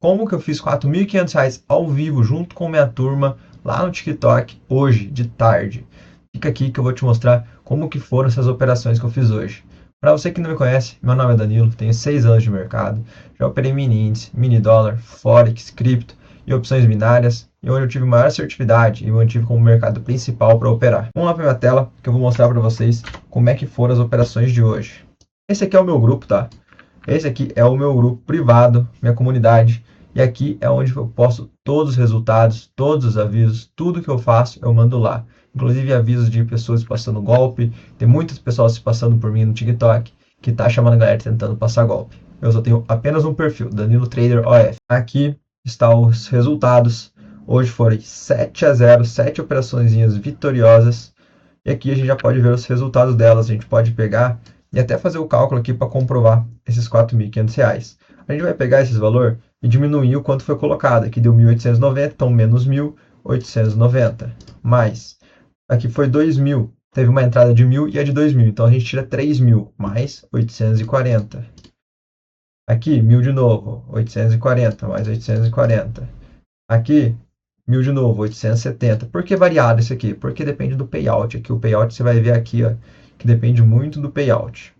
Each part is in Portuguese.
como que eu fiz R$ 4.500 ao vivo junto com minha turma lá no TikTok hoje, de tarde. Fica aqui que eu vou te mostrar como que foram essas operações que eu fiz hoje. Para você que não me conhece, meu nome é Danilo, tenho 6 anos de mercado, já operei mini índice, mini dólar, forex, cripto e opções binárias, e onde eu tive maior assertividade e mantive como mercado principal para operar. Vamos lá para minha tela que eu vou mostrar para vocês como é que foram as operações de hoje. Esse aqui é o meu grupo, tá? Esse aqui é o meu grupo privado, minha comunidade. E aqui é onde eu posto todos os resultados, todos os avisos, tudo que eu faço eu mando lá. Inclusive avisos de pessoas passando golpe. Tem muitas pessoas se passando por mim no TikTok que tá chamando a galera tentando passar golpe. Eu só tenho apenas um perfil, Danilo Trader OF. Aqui estão os resultados. Hoje foram 7-0, 7 operações vitoriosas. E aqui a gente já pode ver os resultados delas. A gente pode pegar e até fazer o cálculo aqui para comprovar esses R$ 4.500. A gente vai pegar esse valor e diminuir o quanto foi colocado. Aqui deu 1.890, então menos 1.890. Mais, aqui foi 2.000. Teve uma entrada de 1.000 e a de 2.000. Então a gente tira 3.000 mais 840. Aqui, 1.000 de novo, 840 mais 840. Aqui, 1.000 de novo, 870. Por que variado isso aqui? Porque depende do payout. Aqui o payout você vai ver aqui, ó, que depende muito do payout.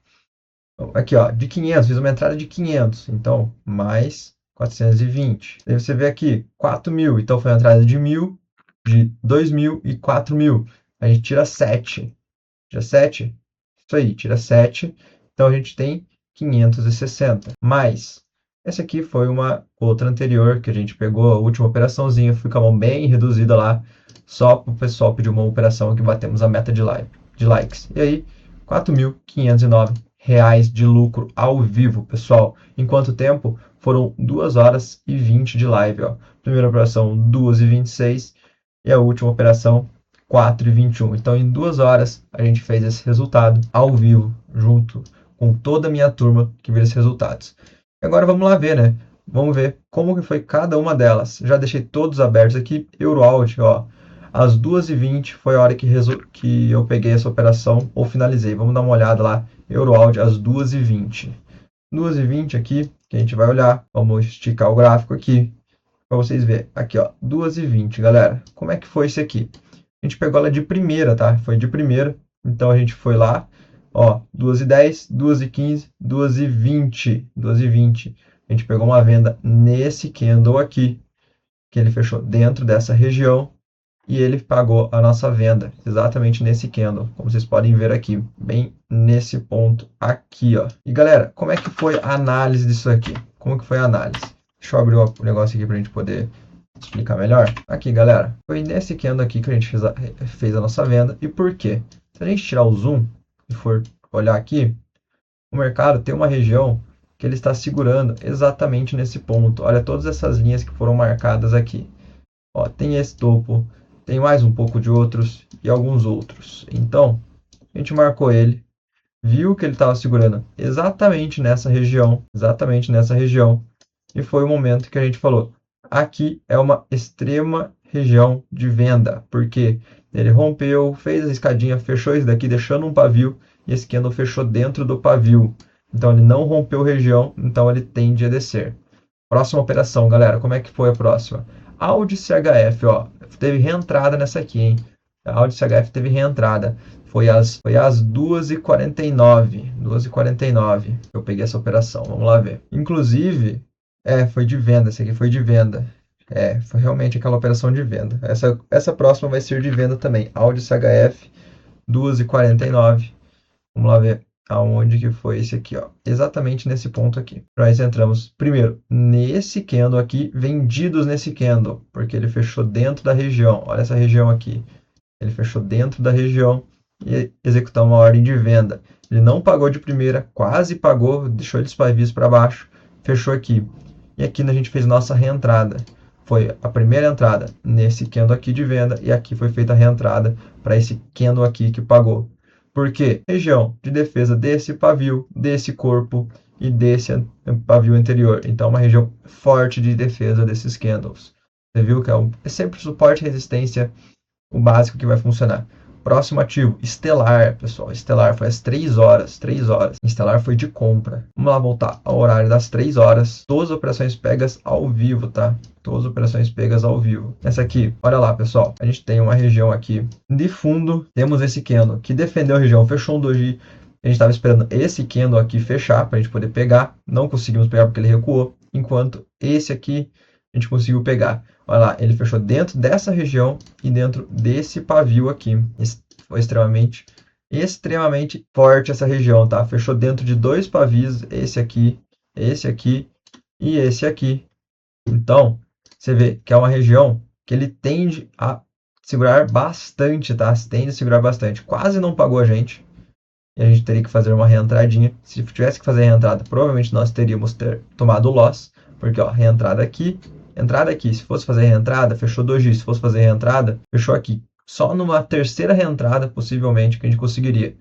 Aqui, ó, de 500, fiz uma entrada de 500, então mais 420. Aí você vê aqui, 4.000, então foi uma entrada de 1.000, de 2.000 e 4.000. A gente tira 7. Tira 7? Isso aí, tira 7. Então a gente tem 560. Mais, essa aqui foi uma outra anterior, que a gente pegou a última operaçãozinha, fica a mão bem reduzida lá, só para o pessoal pedir uma operação que batemos a meta de likes. E aí, R$ 4.509 de lucro ao vivo, pessoal. Em quanto tempo? Foram 2 horas e 20 de live. Ó. Primeira operação, 2h26. E a última operação, 4h21. Então, em 2 horas, a gente fez esse resultado ao vivo, junto com toda a minha turma que viu esses resultados. Agora vamos lá ver, né? Vamos ver como que foi cada uma delas. Já deixei todos abertos aqui. Euroalt, ó. Às 2h20 foi a hora que eu peguei essa operação ou finalizei. Vamos dar uma olhada lá. Euroalt às 2h20. 2h20 aqui, que a gente vai olhar. Vamos esticar o gráfico aqui para vocês verem. Aqui, ó, 2h20, galera. Como é que foi isso aqui? A gente pegou ela de primeira, tá? Foi de primeira. Então a gente foi lá, ó, 2h10, 2h15, 2h20. 2h20. A gente pegou uma venda nesse candle aqui, que ele fechou dentro dessa região. E ele pagou a nossa venda exatamente nesse candle, como vocês podem ver aqui, bem nesse ponto aqui, ó. E galera, como é que foi a análise disso aqui? Como que foi a análise? Deixa eu abrir o negócio aqui para a gente poder explicar melhor. Aqui, galera, foi nesse candle aqui que a gente fez a nossa venda. E por quê? Se a gente tirar o zoom e for olhar aqui, o mercado tem uma região que ele está segurando exatamente nesse ponto. Olha todas essas linhas que foram marcadas aqui. Ó, tem esse topo, tem mais um pouco de outros e alguns outros. Então, a gente marcou ele, viu que ele estava segurando exatamente nessa região, e foi o momento que a gente falou, aqui é uma extrema região de venda, porque ele rompeu, fez a escadinha, fechou isso daqui, deixando um pavio, e esse candle fechou dentro do pavio. Então, ele não rompeu região, então ele tende a descer. Próxima operação, galera, como é que foi a próxima? Audi CHF, ó, teve reentrada nessa aqui, hein? A Audi CHF teve reentrada. Foi às 2h49. 2h49 que eu peguei essa operação. Vamos lá ver. Inclusive, foi de venda. Esse aqui foi de venda. Foi realmente aquela operação de venda. Essa próxima vai ser de venda também. Audi CHF, 2h49. Vamos lá ver aonde que foi esse aqui, ó. Exatamente nesse ponto aqui. Nós entramos primeiro nesse candle aqui, vendidos nesse candle, porque ele fechou dentro da região. Olha essa região aqui. Ele fechou dentro da região e executamos uma ordem de venda. Ele não pagou de primeira, quase pagou, deixou eles pavios para baixo, fechou aqui. E aqui a gente fez nossa reentrada. Foi a primeira entrada nesse candle aqui de venda e aqui foi feita a reentrada para esse candle aqui que pagou. Por quê? Região de defesa desse pavio, desse corpo e desse pavio anterior. Então, uma região forte de defesa desses candles. Você viu que é sempre suporte e resistência, o básico que vai funcionar. Próximo ativo, Estelar, pessoal. Estelar foi às 3 horas. 3 horas. Estelar foi de compra. Vamos lá voltar ao horário das 3 horas. Todas as operações pegas ao vivo, tá? Todas as operações pegas ao vivo. Essa aqui, olha lá, pessoal. A gente tem uma região aqui de fundo. Temos esse candle que defendeu a região, fechou um doji. A gente estava esperando esse candle aqui fechar para a gente poder pegar. Não conseguimos pegar porque ele recuou. Enquanto esse aqui a gente conseguiu pegar. Olha lá, ele fechou dentro dessa região e dentro desse pavio aqui. Foi extremamente forte essa região, tá? Fechou dentro de 2 pavios, esse aqui e esse aqui. Então, você vê que é uma região que ele tende a segurar bastante, tá? Tende a segurar bastante. Quase não pagou a gente. E a gente teria que fazer uma reentradinha. Se tivesse que fazer a reentrada, provavelmente nós teríamos tomado o loss. Porque, ó, reentrada aqui, entrada aqui. Se fosse fazer reentrada, fechou doji. Se fosse fazer reentrada, fechou aqui. Só numa terceira reentrada, possivelmente, que a gente conseguiria.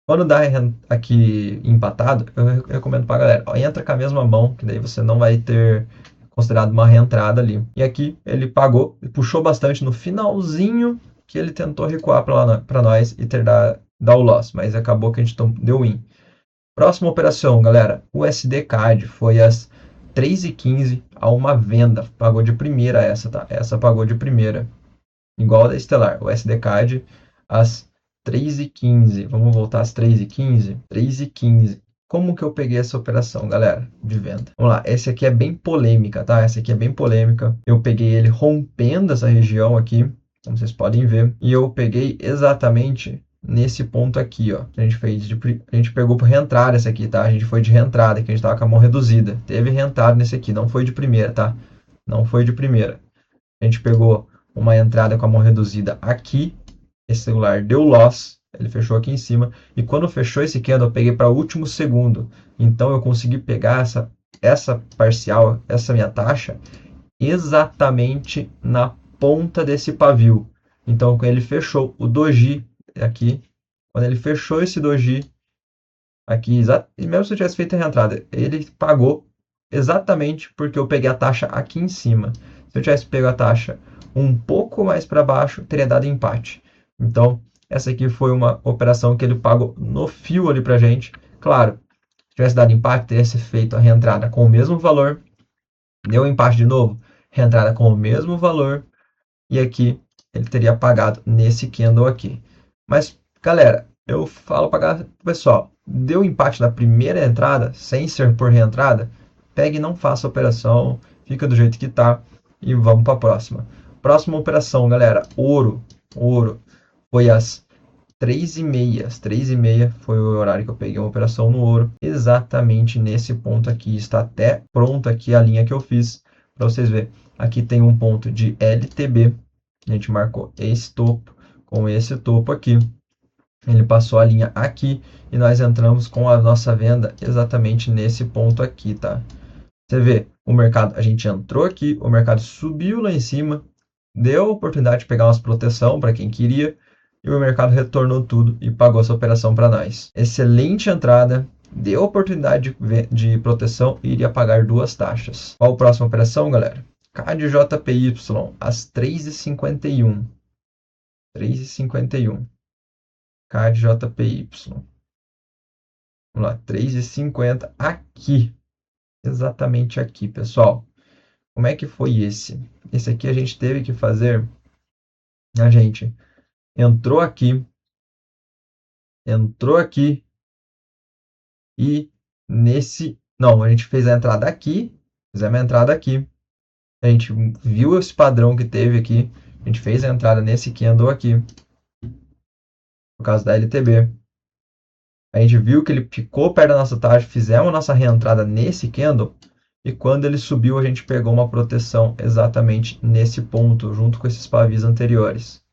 Quando dá aqui empatado, eu recomendo pra galera, ó, entra com a mesma mão, que daí você não vai ter considerado uma reentrada ali. E aqui ele pagou, puxou bastante no finalzinho, que ele tentou recuar para nós e dar o loss, mas acabou que a gente deu win. Próxima operação, galera, o USD CAD foi às 3h15 a uma venda, pagou de primeira essa, tá? Essa pagou de primeira, igual a da Estelar, o USD CAD às 3h15, vamos voltar às 3h15, 3h15. Como que eu peguei essa operação, galera, de venda? Vamos lá, essa aqui é bem polêmica, tá? Essa aqui é bem polêmica. Eu peguei ele rompendo essa região aqui, como vocês podem ver, e eu peguei exatamente nesse ponto aqui, ó. A gente pegou por reentrada essa aqui, tá? A gente foi de reentrada, que a gente tava com a mão reduzida. Teve reentrada nesse aqui, não foi de primeira, tá? Não foi de primeira. A gente pegou uma entrada com a mão reduzida aqui. Esse celular deu loss, ele fechou aqui em cima, e quando fechou esse candle eu peguei para o último segundo, então eu consegui pegar essa parcial, essa minha taxa, exatamente na ponta desse pavio. Então quando ele fechou o doji aqui, quando ele fechou esse doji aqui, e mesmo se eu tivesse feito a reentrada, ele pagou exatamente porque eu peguei a taxa aqui em cima. Se eu tivesse pego a taxa um pouco mais para baixo, teria dado empate. Então, essa aqui foi uma operação que ele pagou no fio ali pra gente. Claro, se tivesse dado empate, teria se feito a reentrada com o mesmo valor. Deu empate de novo, reentrada com o mesmo valor. E aqui ele teria pagado nesse candle aqui. Mas, galera, eu falo para o pessoal, deu empate na primeira entrada, sem ser por reentrada, pegue e não faça a operação, fica do jeito que tá e vamos para a próxima. Próxima operação, galera, ouro. Foi às 3h30. Às 3h30 foi o horário que eu peguei uma operação no ouro. Exatamente nesse ponto aqui. Está até pronta aqui a linha que eu fiz. Para vocês verem. Aqui tem um ponto de LTB. A gente marcou esse topo com esse topo aqui. Ele passou a linha aqui. E nós entramos com a nossa venda exatamente nesse ponto aqui, tá? Você vê, o mercado, a gente entrou aqui. O mercado subiu lá em cima. Deu a oportunidade de pegar umas proteção para quem queria. E o mercado retornou tudo e pagou essa operação para nós. Excelente entrada, deu oportunidade de proteção e iria pagar 2 taxas. Qual a próxima operação, galera? CAD-JPY, às 3h51. 3h51. CAD-JPY. Vamos lá, 3h50 aqui. Exatamente aqui, pessoal. Como é que foi esse? Esse aqui a gente teve que fazer... A gente entrou aqui e nesse... Não, a gente fez a entrada aqui, fizemos a entrada aqui, a gente viu esse padrão que teve aqui, a gente fez a entrada nesse candle aqui, por causa da LTB. A gente viu que ele ficou perto da nossa taxa, fizemos a nossa reentrada nesse candle, e quando ele subiu a gente pegou uma proteção exatamente nesse ponto, junto com esses pavis anteriores.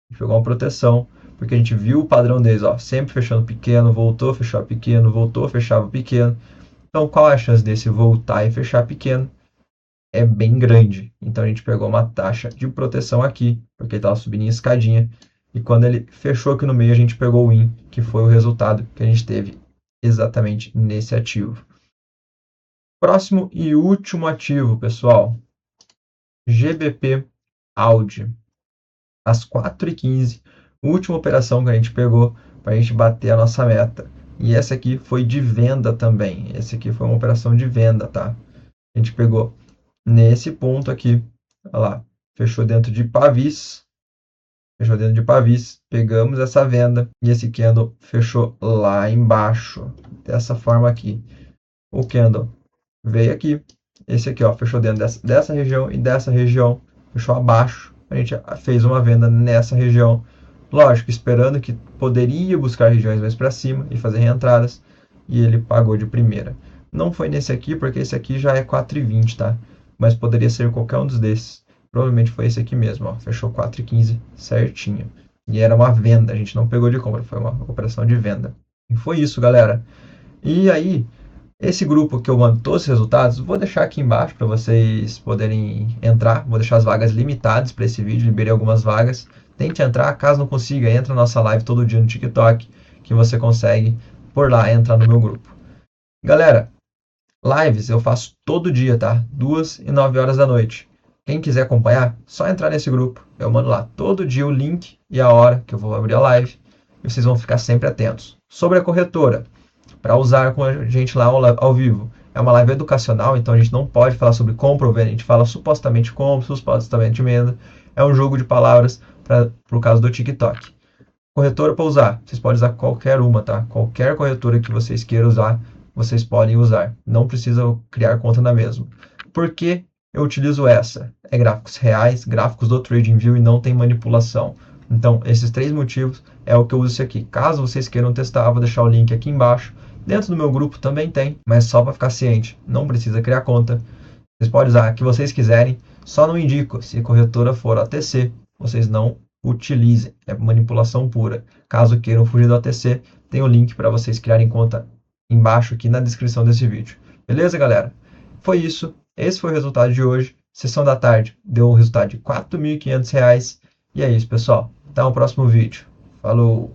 A gente pegou uma proteção, porque a gente viu o padrão deles, ó, sempre fechando pequeno, voltou, fechava pequeno, voltou, fechava pequeno. Então, qual é a chance desse voltar e fechar pequeno? É bem grande. Então, a gente pegou uma taxa de proteção aqui, porque ele estava subindo em escadinha. E quando ele fechou aqui no meio, a gente pegou o win, que foi o resultado que a gente teve exatamente nesse ativo. Próximo e último ativo, pessoal. GBP Audi. Às 4h15, última operação que a gente pegou para a gente bater a nossa meta. E essa aqui foi de venda também. Essa aqui foi uma operação de venda, tá? A gente pegou nesse ponto aqui, olha lá, fechou dentro de pavis, pegamos essa venda e esse candle fechou lá embaixo, dessa forma aqui. O candle veio aqui, esse aqui ó, fechou dentro dessa região e dessa região, fechou abaixo, a gente fez uma venda nessa região, lógico, esperando que poderia buscar regiões mais para cima e fazer reentradas, e ele pagou de primeira. Não foi nesse aqui, porque esse aqui já é 4,20, tá? Mas poderia ser qualquer um dos desses. Provavelmente foi esse aqui mesmo, ó, fechou 4,15 certinho. E era uma venda, a gente não pegou de compra, foi uma operação de venda. E foi isso, galera. E aí, esse grupo que eu mando todos os resultados, vou deixar aqui embaixo para vocês poderem entrar. Vou deixar as vagas limitadas para esse vídeo, liberei algumas vagas. Tente entrar, caso não consiga, entra na nossa live todo dia no TikTok, que você consegue por lá entrar no meu grupo. Galera, lives eu faço todo dia, tá? 2 e 9 horas da noite. Quem quiser acompanhar, só entrar nesse grupo. Eu mando lá todo dia o link e a hora que eu vou abrir a live. E vocês vão ficar sempre atentos. Sobre a corretora, para usar com a gente lá ao vivo. É uma live educacional, então a gente não pode falar sobre compra ou venda, a gente fala supostamente compra, supostamente venda. É um jogo de palavras para o caso do TikTok. Corretora para usar, vocês podem usar qualquer uma, tá? Qualquer corretora que vocês queiram usar, vocês podem usar. Não precisa criar conta na mesma. Por que eu utilizo essa? É gráficos reais, gráficos do TradingView e não tem manipulação. Então, esses 3 motivos é o que eu uso isso aqui. Caso vocês queiram testar, vou deixar o link aqui embaixo. Dentro do meu grupo também tem, mas só para ficar ciente, não precisa criar conta. Vocês podem usar a que vocês quiserem, só não indico, se a corretora for OTC, vocês não utilizem, é manipulação pura. Caso queiram fugir do OTC, tem o link para vocês criarem conta embaixo aqui na descrição desse vídeo. Beleza, galera? Foi isso, esse foi o resultado de hoje. Sessão da tarde deu um resultado de R$ 4.500. E é isso, pessoal. Até o próximo vídeo. Falou!